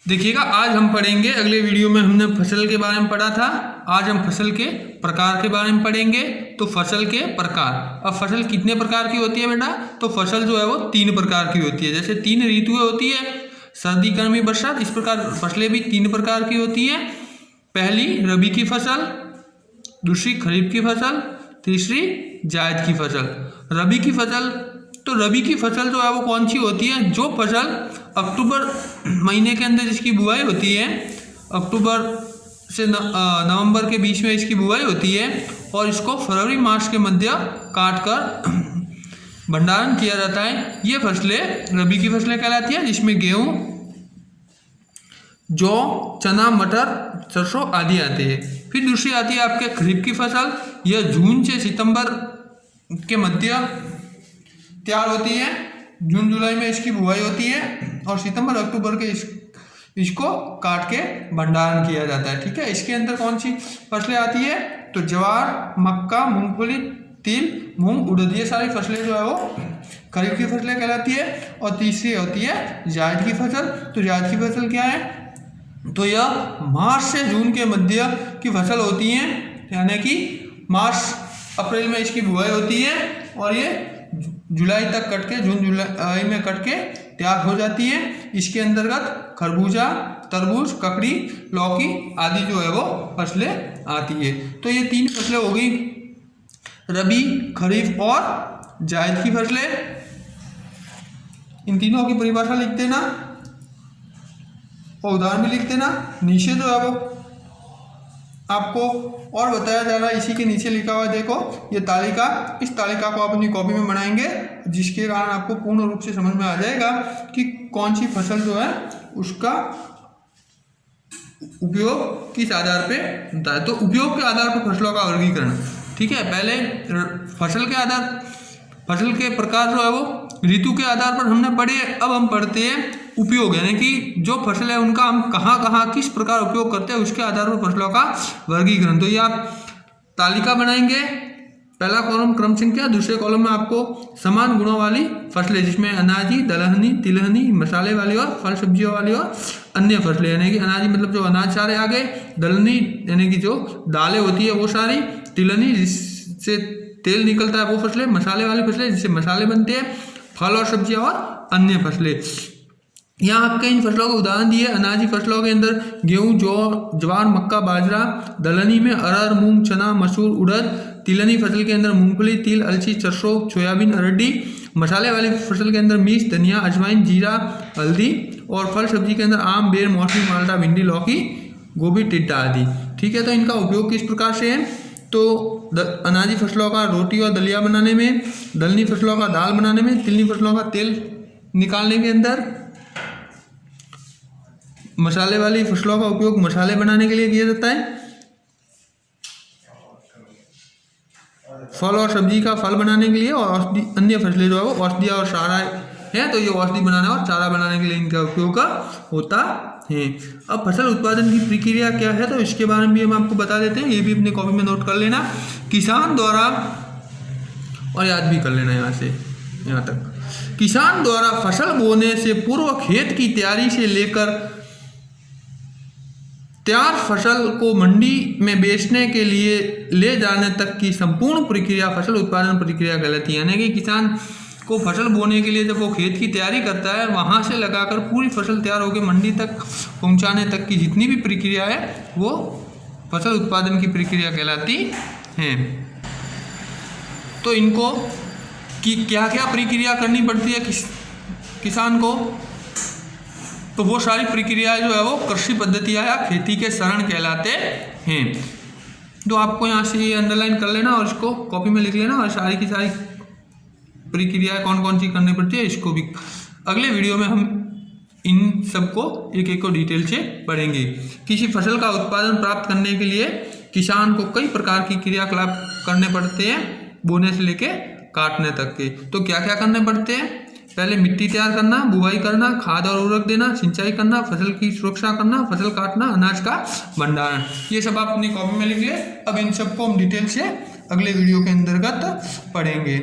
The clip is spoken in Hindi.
देखिएगा, आज हम पढ़ेंगे, अगले वीडियो में हमने फसल के बारे में पढ़ा था, आज हम फसल के प्रकार के बारे में पढ़ेंगे। तो फसल के प्रकार, अब फसल कितने प्रकार की होती है बेटा? तो फसल जो है वो 3 प्रकार की होती है। जैसे 3 ऋतुएं होती है, सर्दी, गर्मी, बरसात, इस प्रकार फसलें भी 3 प्रकार की होती है। पहली रबी की फसल, दूसरी खरीफ की फसल, तीसरी जायद की फसल। रबी की फसल, तो रबी की फसल जो है वो कौन सी होती है? जो फसल अक्टूबर महीने के अंदर जिसकी बुआई होती है, अक्टूबर से नवंबर के बीच में इसकी बुआई होती है और इसको फरवरी मार्च के मध्य काट कर भंडारण किया जाता है। ये फसलें रबी की फसलें कहलाती हैं, जिसमें गेहूँ, जौ, चना, मटर, सरसों आदि आते हैं। फिर दूसरी आती है आपके खरीफ की फसल। यह जून से सितंबर के मध्य तैयार होती है। जून जुलाई में इसकी बुआई होती है और सितंबर अक्टूबर के इसको काट के भंडारण किया जाता है। ठीक है, इसके अंदर कौन सी फसलें आती है? तो ज्वार, मक्का, मूंगफली, तिल, मूंग, उड़द, ये सारी फसलें जो है वो खरीफ की फसलें कहलाती है। और तीसरी होती है जायद की फसल। तो जायद की फसल क्या है? तो यह मार्च से जून के मध्य की फसल होती है, यानी कि मार्च अप्रैल में इसकी बुआई होती है और ये जुलाई तक कट के, जून जुलाई में कट के तैयार हो जाती है। इसके अंतर्गत खरबूजा, तरबूज, ककड़ी, लौकी आदि जो है वो फसलें आती है। तो ये 3 फसलें हो गई, रबी, खरीफ और जायद की फसलें। इन तीनों की परिभाषा लिख देना और उदाहरण भी लिख देना। नीचे जो है वो आपको और बताया जा रहा है, इसी के नीचे लिखा हुआ है, देखो ये तालिका। इस तालिका को आप अपनी कॉपी में बनाएंगे, जिसके कारण आपको पूर्ण रूप से समझ में आ जाएगा कि कौन सी फसल जो है उसका उपयोग किस आधार पे होता है। तो उपयोग के आधार पर फसलों का वर्गीकरण। ठीक है, पहले फसल के प्रकार जो है वो ऋतु के आधार पर हमने पढ़े। अब हम पढ़ते हैं उपयोग, यानी कि जो फसल है उनका हम कहाँ कहाँ किस प्रकार उपयोग करते हैं, उसके आधार पर फसलों का वर्गीकरण। तो ये आप तालिका बनाएंगे, पहला कॉलम क्रम संख्या, दूसरे कॉलम में आपको समान गुणों वाली फसलें, जिसमें अनाजी, दलहनी, तिलहनी, मसाले वाली और फल सब्जियों वाली और अन्य फसलें। यानी कि अनाजी मतलब जो अनाज सारे आ गए, दलहनी यानी कि जो दालें होती है वो सारी, तिलहनी जिससे तेल निकलता है वो फसलें, मसाले वाली फसलें जिससे मसाले बनते हैं, फल और सब्जियां और अन्य फसलें। यहाँ आपके इन फसलों के उदाहरण दिए। अनाजी फसलों के अंदर गेहूं, जौ, ज्वार, मक्का, बाजरा। दलहनी में अरहर, मूंग, चना, मसूर, उड़द। तिलहनी फसल के अंदर मूंगफली, तिल, अलसी, सरसों, सोयाबीन, अरहर। मसाले वाली फसल के अंदर मिर्च, धनिया, अजवाइन, जीरा, हल्दी। और फल सब्जी के अंदर आम, बेर, मौसमी, माल्टा, भिंडी, लौकी, गोभी, टिड्डा आदि। ठीक है, तो इनका उपयोग किस प्रकार से है? तो अनाजी फसलों का रोटी और दलिया बनाने में, दलहनी फसलों का दाल बनाने में, तिलहनी फसलों का तेल निकालने के अंदर, मसाले वाली फसलों का उपयोग मसाले बनाने के लिए किया जाता है, फल और सब्जी का फल बनाने के लिए, और औषधि अन्य फसलें जो है वो औषधि और चारा है, तो ये औषधि बनाने और चारा बनाने के लिए इनका उपयोग होता है। अब फसल उत्पादन की प्रक्रिया क्या है, तो इसके बारे में भी हम आपको बता देते हैं, ये भी अपनी कॉपी में नोट कर लेना। किसान द्वारा, और याद भी कर लेना यहाँ से यहाँ तक, किसान द्वारा फसल बोने से पूर्व खेत की तैयारी से लेकर तैयार फसल को मंडी में बेचने के लिए ले जाने तक की संपूर्ण प्रक्रिया फसल उत्पादन प्रक्रिया कहलाती है। यानी कि किसान को फसल बोने के लिए जब वो खेत की तैयारी करता है, वहाँ से लगाकर पूरी फसल तैयार होकर मंडी तक पहुँचाने तक की जितनी भी प्रक्रिया है वो फसल उत्पादन की प्रक्रिया कहलाती है। तो इनको कि क्या क्या प्रक्रिया करनी पड़ती है किसान को, तो वो सारी प्रक्रियाएं जो है वो कृषि पद्धतियाँ या खेती के चरण कहलाते हैं। तो आपको यहाँ से ये अंडरलाइन कर लेना और इसको कॉपी में लिख लेना, और सारी की सारी प्रक्रियाएं कौन कौन सी करनी पड़ती है इसको भी अगले वीडियो में हम इन सबको एक एक को डिटेल से पढ़ेंगे। किसी फसल का उत्पादन प्राप्त करने के लिए किसान को कई प्रकार की क्रियाकलाप करने पड़ते हैं, बोने से लेके काटने तक के। तो क्या क्या करने पड़ते हैं? पहले मिट्टी तैयार करना, बुवाई करना, खाद और उर्वरक देना, सिंचाई करना, फसल की सुरक्षा करना, फसल काटना, अनाज का भंडारण, ये सब आप अपनी कॉपी में लिखिए। अब इन सबको हम डिटेल से अगले वीडियो के अंतर्गत पढ़ेंगे।